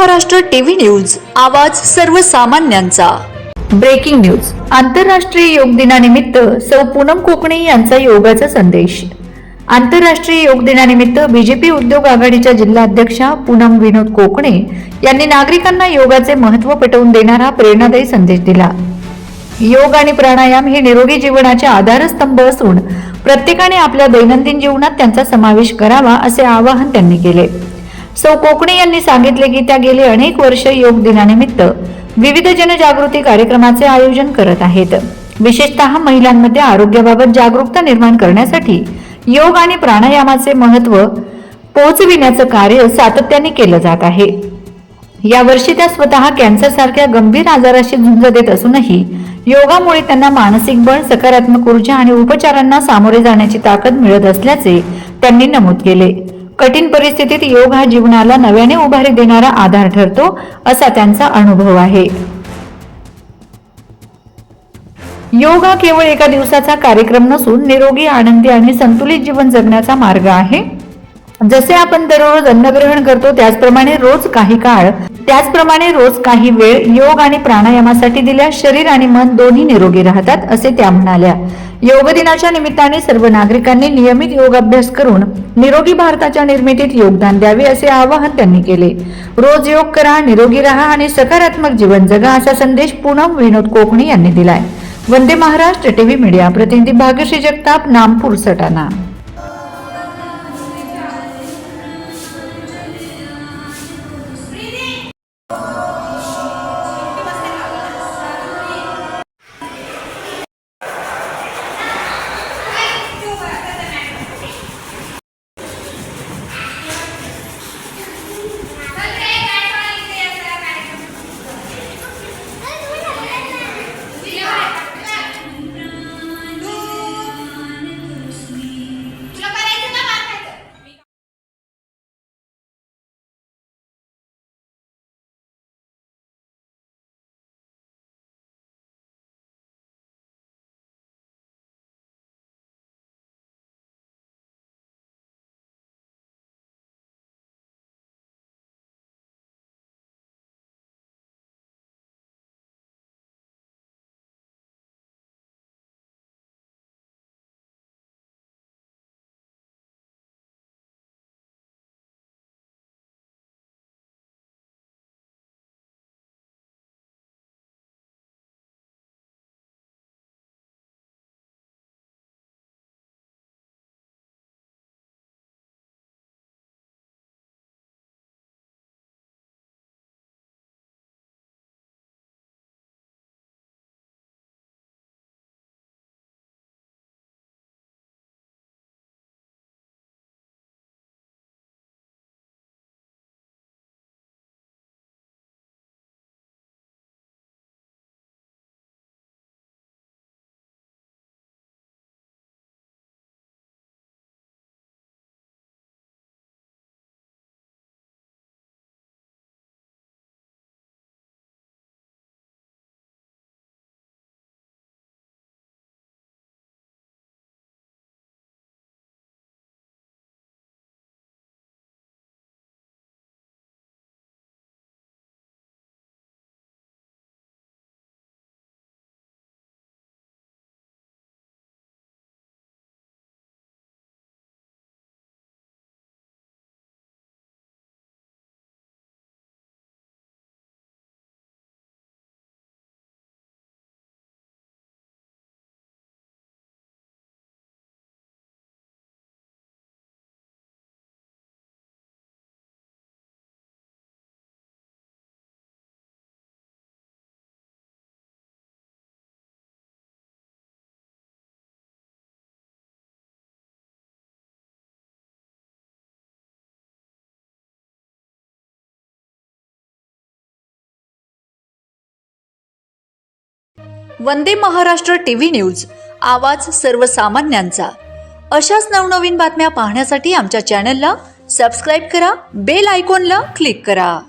Maharashtra TV news, आवाज सर्वसामान्यांचा। Breaking news. आंतरराष्ट्रीय योग दिनानिमित्त सौ पूनम कोकणे यांचा योगाचा संदेश। आंतरराष्ट्रीय योग दिनानिमित्त बीजेपी उद्योग आघाडीच्या जिल्हा अध्यक्षा पूनम विनोद कोकणे यांनी नागरिकांना योगाचे महत्त्व पटवून देणारा प्रेरणादायी संदेश दिला। योग आणि प्राणायाम हे निरोगी जीवनाचे आधारस्तंभ असून प्रत्येकाने आपल्या दैनंदिन जीवनात त्यांचा समावेश करावा असे आवाहन त्यांनी केले। सौ कोकणे यांनी सांगितले की त्या गेली अनेक वर्ष योग दिनानिमित्त विविध जनजागृती कार्यक्रमाचे आयोजन करत आहेत। विशेषतः महिलांमध्ये आरोग्याबाबत जागरूकता निर्माण करण्यासाठी योग आणि प्राणायामाचे महत्त्व पोहोचविण्याचे कार्य सातत्याने केले जात आहे। या वर्षी त्या स्वतः कॅन्सर सारख्या गंभीर आजाराशी झुंज देत असूनही योगामुळे त्यांना मानसिक बळ, सकारात्मक ऊर्जा आणि उपचारांना सामोरे जाण्याची ताकद मिळत असल्याचे त्यांनी नमूद केले। कठीण परिस्थितीत योग हा जीवनाला नव्याने उभारी देणारा आधार ठरतो असा त्यांचा अनुभव आहे। योग हा केवळ एका दिवसाचा कार्यक्रम नसून निरोगी, आनंदी आणि संतुलित जीवन जगण्याचा मार्ग आहे। जसे आपण दररोज अन्न ग्रहण करतो त्याचप्रमाणे रोज काही वेळ योग आणि प्राणायामासाठी दिल्यास शरीर आणि मन दोन्ही निरोगी राहतात असे त्या म्हणाल्या। योग दिनाच्या निमित्ताने सर्व नागरिकांनी नियमित योग अभ्यास करून निरोगी भारताच्या निर्मितीत योगदान द्यावे असे आवाहन त्यांनी केले। रोज योग करा, निरोगी राहा आणि सकारात्मक जीवन जगा असा संदेश पूनम विनोद कोकणे यांनी दिलाय। वंदे महाराष्ट्र टीव्ही मीडिया प्रतिनिधी भाग्यश्री जगताप, नामपूर, सटाणा। वंदे महाराष्ट्र टीव्ही न्यूज, आवाज सर्वसामान्यांचा। अशाच नवनवीन बातम्या पाहण्यासाठी आमच्या चॅनलला सबस्क्राइब करा, बेल आयकॉनला क्लिक करा।